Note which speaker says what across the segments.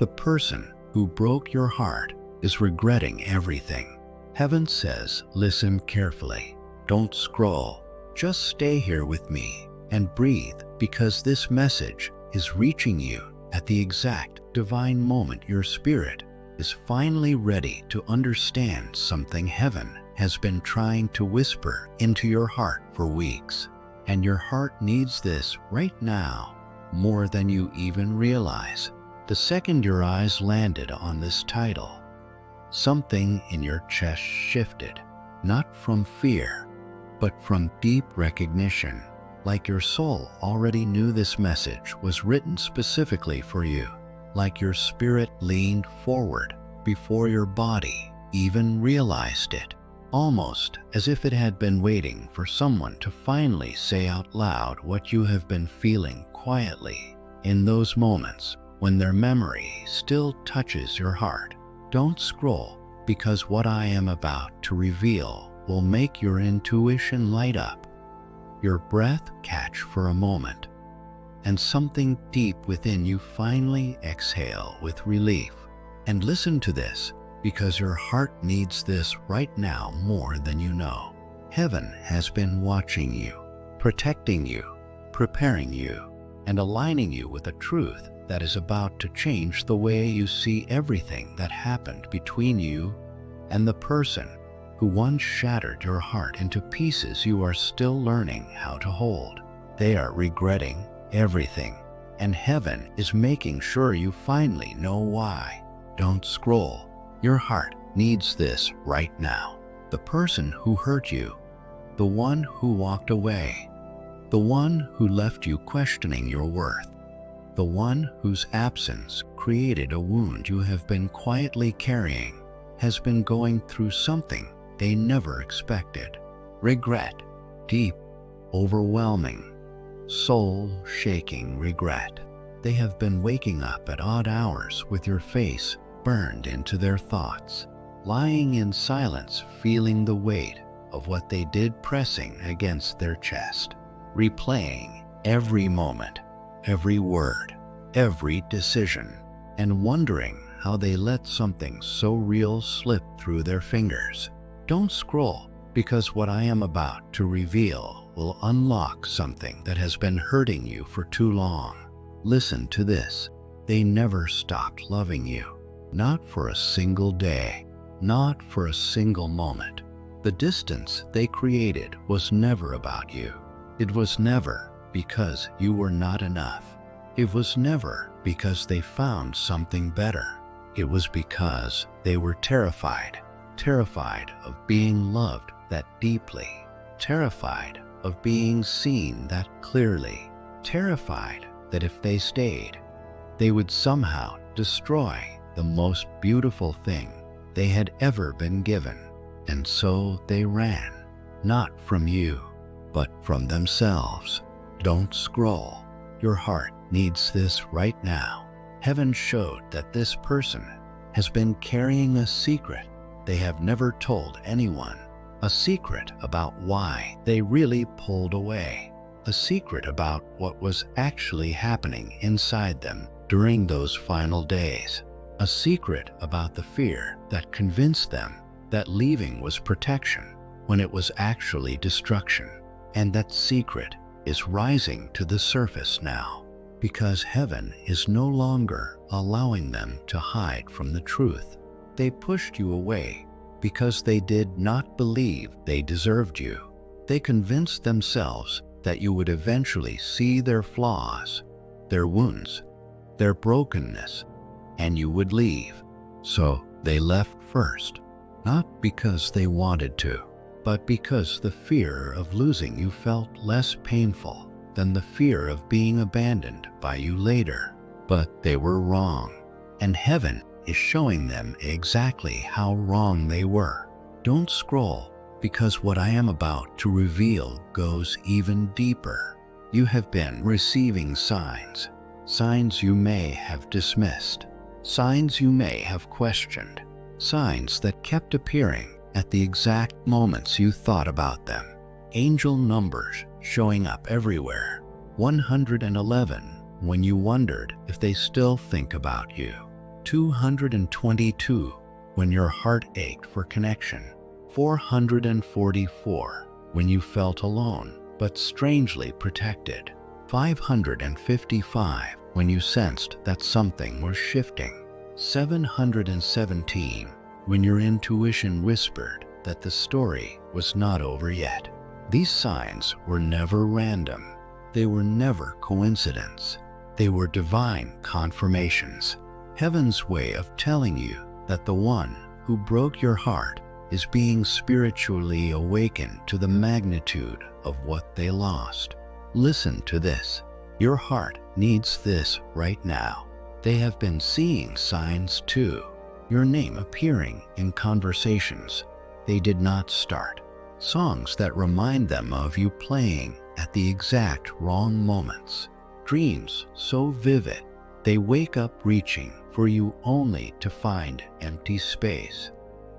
Speaker 1: The person who broke your heart is regretting everything. Heaven says, listen carefully. Don't scroll. Just stay here with me and breathe, because this message is reaching you at the exact divine moment your spirit is finally ready to understand something heaven has been trying to whisper into your heart for weeks. And your heart needs this right now more than you even realize. The second your eyes landed on this title, something in your chest shifted, not from fear, but from deep recognition, like your soul already knew this message was written specifically for you, like your spirit leaned forward before your body even realized it, almost as if it had been waiting for someone to finally say out loud what you have been feeling quietly in those moments when their memory still touches your heart. Don't scroll, because what I am about to reveal will make your intuition light up, your breath catch for a moment, and something deep within you finally exhale with relief. And listen to this, because your heart needs this right now more than you know. Heaven has been watching you, protecting you, preparing you, and aligning you with a truth that is about to change the way you see everything that happened between you and the person who once shattered your heart into pieces you are still learning how to hold. They are regretting everything, and heaven is making sure you finally know why. Don't scroll. Your heart needs this right now. The person who hurt you, the one who walked away, the one who left you questioning your worth, the one whose absence created a wound you have been quietly carrying, has been going through something they never expected. Regret, deep, overwhelming, soul-shaking regret. They have been waking up at odd hours with your face burned into their thoughts, lying in silence, feeling the weight of what they did pressing against their chest, replaying every moment, every word, every decision, and wondering how they let something so real slip through their fingers. Don't scroll, because what I am about to reveal will unlock something that has been hurting you for too long. Listen to this. They never stopped loving you. Not for a single day, not for a single moment. The distance they created was never about you. It was never because you were not enough. It was never because they found something better. It was because they were terrified of being loved that deeply, terrified of being seen that clearly, terrified that if they stayed, they would somehow destroy the most beautiful thing they had ever been given. And so they ran, not from you, but from themselves. Don't scroll. Your heart needs this right now. Heaven showed that this person has been carrying a secret they have never told anyone, a secret about why they really pulled away, a secret about what was actually happening inside them during those final days, a secret about the fear that convinced them that leaving was protection when it was actually destruction. And that secret is rising to the surface now, because heaven is no longer allowing them to hide from the truth. They pushed you away because they did not believe they deserved you. They convinced themselves that you would eventually see their flaws, their wounds, their brokenness, and you would leave. So they left first, not because they wanted to, but because the fear of losing you felt less painful than the fear of being abandoned by you later. But they were wrong, and heaven is showing them exactly how wrong they were. Don't scroll, because what I am about to reveal goes even deeper. You have been receiving signs you may have dismissed, signs you may have questioned, signs that kept appearing at the exact moments you thought about them. Angel numbers showing up everywhere. 111 when you wondered if they still think about you. 222, when your heart ached for connection. 444, when you felt alone but strangely protected. 555, when you sensed that something was shifting. 717, when your intuition whispered that the story was not over yet. These signs were never random. They were never coincidence. They were divine confirmations. Heaven's way of telling you that the one who broke your heart is being spiritually awakened to the magnitude of what they lost. Listen to this. Your heart needs this right now. They have been seeing signs too. Your name appearing in conversations they did not start. Songs that remind them of you playing at the exact wrong moments. Dreams so vivid they wake up reaching for you only to find empty space.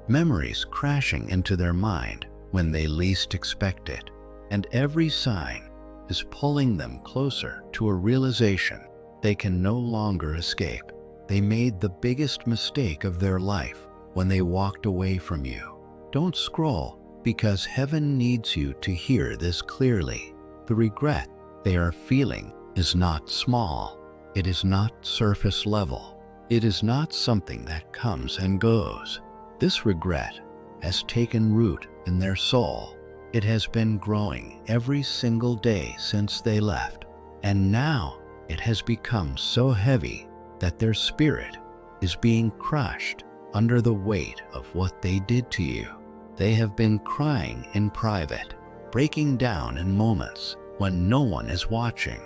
Speaker 1: Memories crashing into their mind when they least expect it. And every sign is pulling them closer to a realization they can no longer escape. They made the biggest mistake of their life when they walked away from you. Don't scroll, because heaven needs you to hear this clearly. The regret they are feeling is not small. It is not surface level. It is not something that comes and goes. This regret has taken root in their soul. It has been growing every single day since they left. And now it has become so heavy that their spirit is being crushed under the weight of what they did to you. They have been crying in private, breaking down in moments when no one is watching,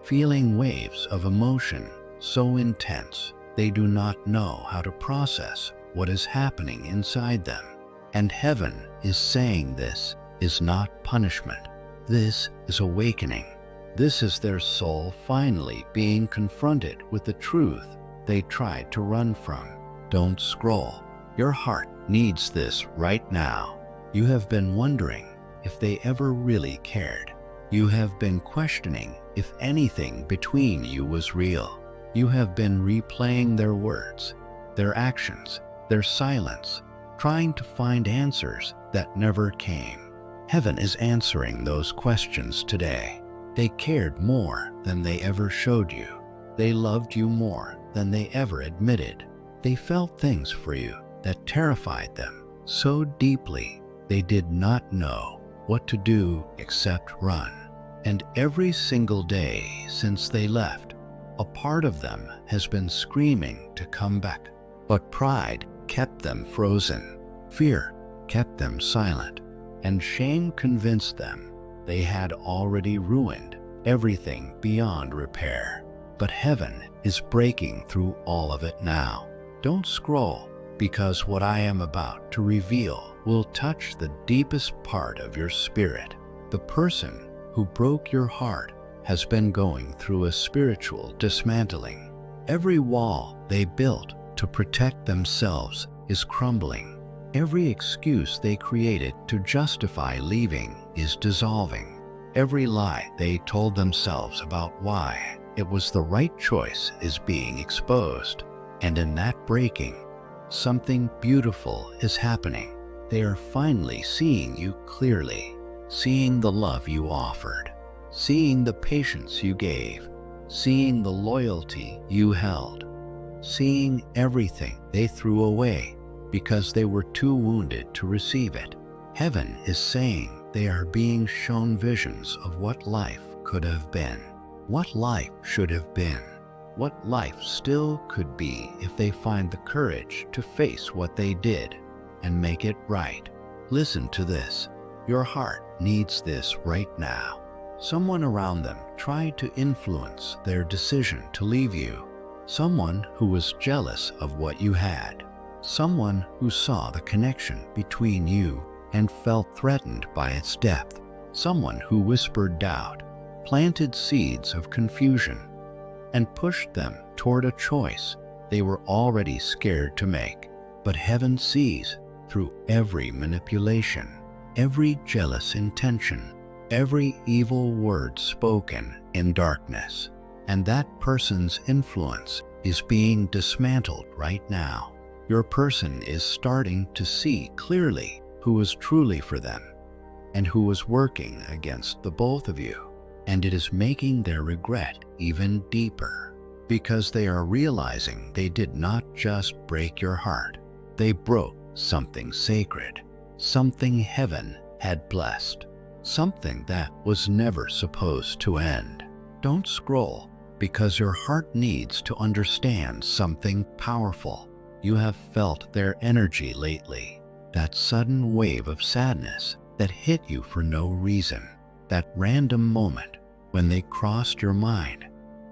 Speaker 1: feeling waves of emotion so intense they do not know how to process what is happening inside them. And heaven is saying this is not punishment. This is awakening. This is their soul finally being confronted with the truth they tried to run from. Don't scroll. Your heart needs this right now. You have been wondering if they ever really cared. You have been questioning if anything between you was real. You have been replaying their words, their actions, their silence, trying to find answers that never came. Heaven is answering those questions today. They cared more than they ever showed you. They loved you more than they ever admitted. They felt things for you that terrified them so deeply they did not know what to do except run. And every single day since they left, a part of them has been screaming to come back. But pride kept them frozen. Fear kept them silent. And shame convinced them they had already ruined everything beyond repair. But heaven is breaking through all of it now. Don't scroll, because what I am about to reveal will touch the deepest part of your spirit. The person who broke your heart has been going through a spiritual dismantling. Every wall they built to protect themselves is crumbling. Every excuse they created to justify leaving is dissolving. Every lie they told themselves about why it was the right choice is being exposed. And in that breaking, something beautiful is happening. They are finally seeing you clearly, seeing the love you offered, seeing the patience you gave, seeing the loyalty you held, seeing everything they threw away because they were too wounded to receive it. Heaven is saying they are being shown visions of what life could have been, what life should have been, what life still could be if they find the courage to face what they did and make it right. Listen to this. Your heart needs this right now. Someone around them tried to influence their decision to leave you. Someone who was jealous of what you had. Someone who saw the connection between you and felt threatened by its depth. Someone who whispered doubt, planted seeds of confusion, and pushed them toward a choice they were already scared to make. But heaven sees through every manipulation, every jealous intention, every evil word spoken in darkness. And that person's influence is being dismantled right now. Your person is starting to see clearly who is truly for them and who is working against the both of you. And it is making their regret even deeper because they are realizing they did not just break your heart. They broke something sacred, something heaven had blessed, something that was never supposed to end. Don't scroll because your heart needs to understand something powerful. You have felt their energy lately, that sudden wave of sadness that hit you for no reason, that random moment when they crossed your mind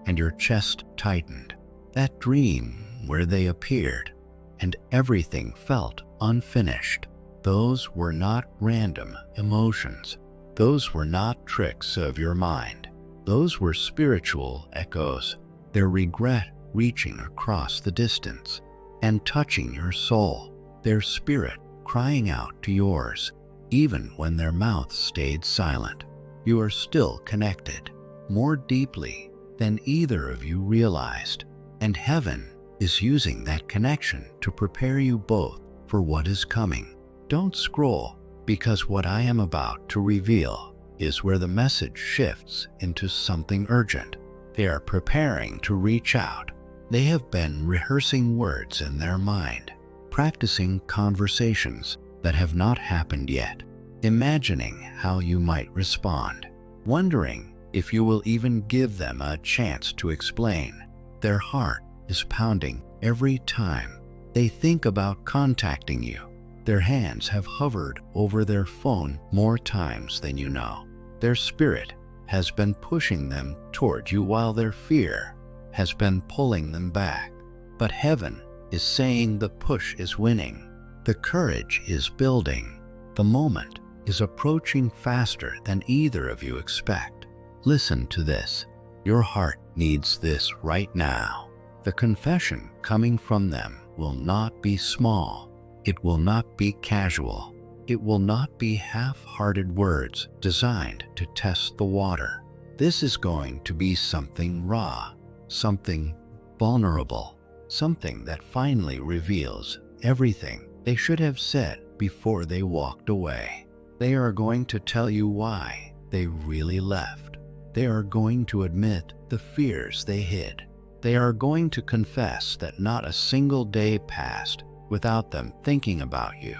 Speaker 1: and your chest tightened, that dream where they appeared and everything felt unfinished. Those were not random emotions. Those were not tricks of your mind. Those were spiritual echoes, their regret reaching across the distance and touching your soul, their spirit crying out to yours, even when their mouths stayed silent. You are still connected, more deeply than either of you realized, and heaven is using that connection to prepare you both for what is coming. Don't scroll, because what I am about to reveal is where the message shifts into something urgent. They are preparing to reach out. They have been rehearsing words in their mind, practicing conversations that have not happened yet, imagining how you might respond, wondering if you will even give them a chance to explain. Their heart is pounding every time they think about contacting you. Their hands have hovered over their phone more times than you know. Their spirit has been pushing them toward you while their fear has been pulling them back. But heaven is saying the push is winning. The courage is building. The moment is approaching faster than either of you expect. Listen to this. Your heart needs this right now. The confession coming from them will not be small. It will not be casual. It will not be half-hearted words designed to test the water. This is going to be something raw, something vulnerable, something that finally reveals everything they should have said before they walked away. They are going to tell you why they really left. They are going to admit the fears they hid. They are going to confess that not a single day passed without them thinking about you.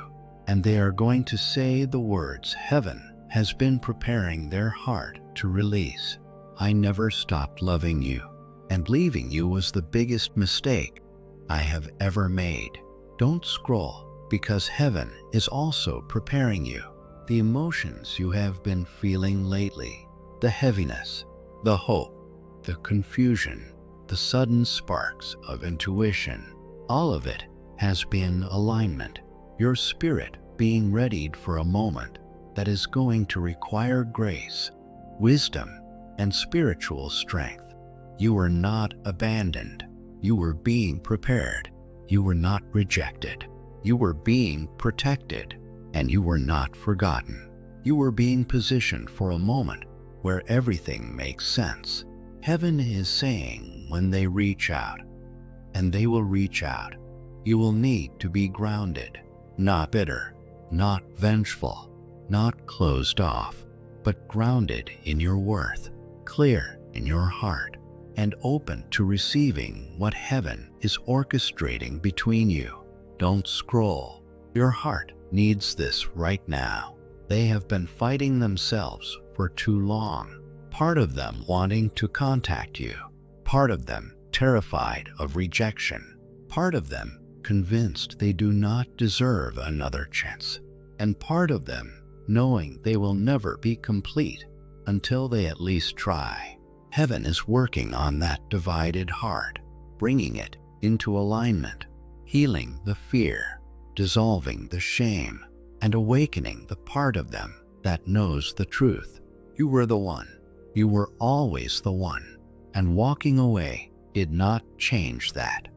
Speaker 1: And they are going to say the words heaven has been preparing their heart to release. I never stopped loving you, and leaving you was the biggest mistake I have ever made. Don't scroll, because heaven is also preparing you. The emotions you have been feeling lately, the heaviness, the hope, the confusion, the sudden sparks of intuition, all of it has been alignment. Your spirit being readied for a moment that is going to require grace, wisdom, and spiritual strength. You were not abandoned. You were being prepared. You were not rejected. You were being protected, and you were not forgotten. You were being positioned for a moment where everything makes sense. Heaven is saying when they reach out, and they will reach out, you will need to be grounded, not bitter, not vengeful, not closed off, but grounded in your worth, clear in your heart, and open to receiving what heaven is orchestrating between you. Don't scroll. Your heart needs this right now. They have been fighting themselves for too long. Part of them wanting to contact you. Part of them terrified of rejection. Part of them convinced they do not deserve another chance. And part of them knowing they will never be complete until they at least try. Heaven is working on that divided heart, bringing it into alignment, healing the fear, dissolving the shame, and awakening the part of them that knows the truth. You were the one. You were always the one. And walking away did not change that.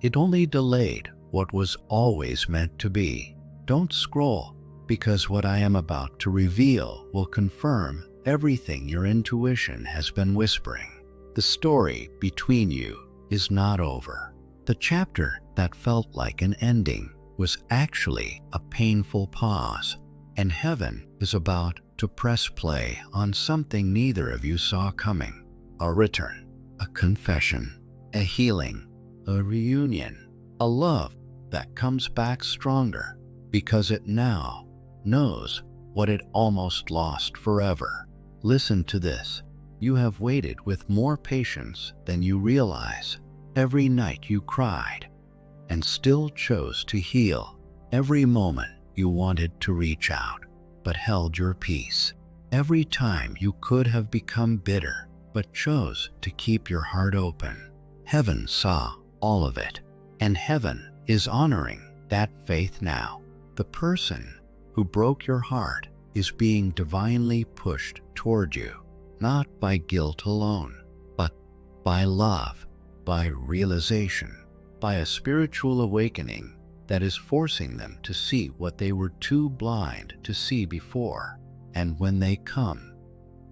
Speaker 1: It only delayed what was always meant to be. Don't scroll, because what I am about to reveal will confirm everything your intuition has been whispering. The story between you is not over. The chapter that felt like an ending was actually a painful pause, and heaven is about to press play on something neither of you saw coming. A return, a confession, a healing, a reunion, a love that comes back stronger because it now knows what it almost lost forever. Listen to this. You have waited with more patience than you realize. Every night you cried and still chose to heal. Every moment you wanted to reach out but held your peace. Every time you could have become bitter but chose to keep your heart open. Heaven saw all of it, and heaven is honoring that faith now. The person who broke your heart is being divinely pushed toward you, not by guilt alone, but by love, by realization, by a spiritual awakening that is forcing them to see what they were too blind to see before. And when they come,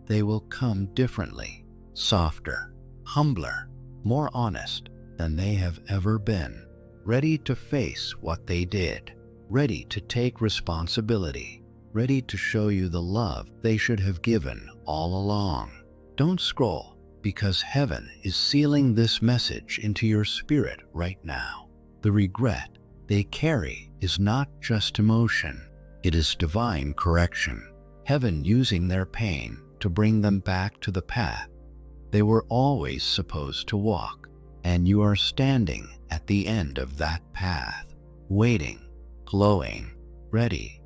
Speaker 1: they will come differently, softer, humbler, more honest than they have ever been, ready to face what they did, ready to take responsibility, ready to show you the love they should have given all along. Don't scroll, because heaven is sealing this message into your spirit right now. The regret they carry is not just emotion, it is divine correction. Heaven using their pain to bring them back to the path they were always supposed to walk. And you are standing at the end of that path, waiting, glowing, ready.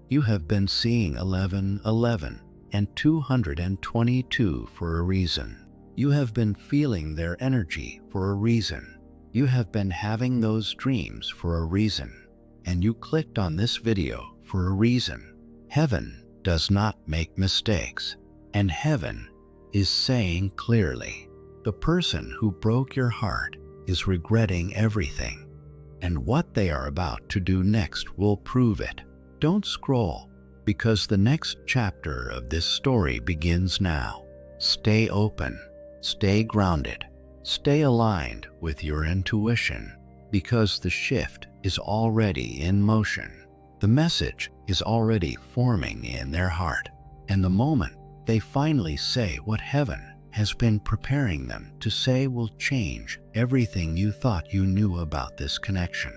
Speaker 1: You have been seeing 1111 and 222 for a reason. You have been feeling their energy for a reason. You have been having those dreams for a reason. And you clicked on this video for a reason. Heaven does not make mistakes. And heaven is saying clearly, the person who broke your heart is regretting everything, and what they are about to do next will prove it. Don't scroll, because the next chapter of this story begins now. Stay open, stay grounded, stay aligned with your intuition, because the shift is already in motion. The message is already forming in their heart, and the moment they finally say what heaven has been preparing them to say will change everything you thought you knew about this connection.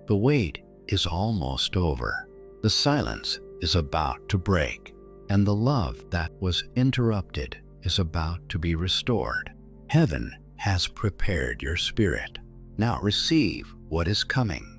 Speaker 1: The wait is almost over. The silence is about to break, and the love that was interrupted is about to be restored. Heaven has prepared your spirit. Now receive what is coming.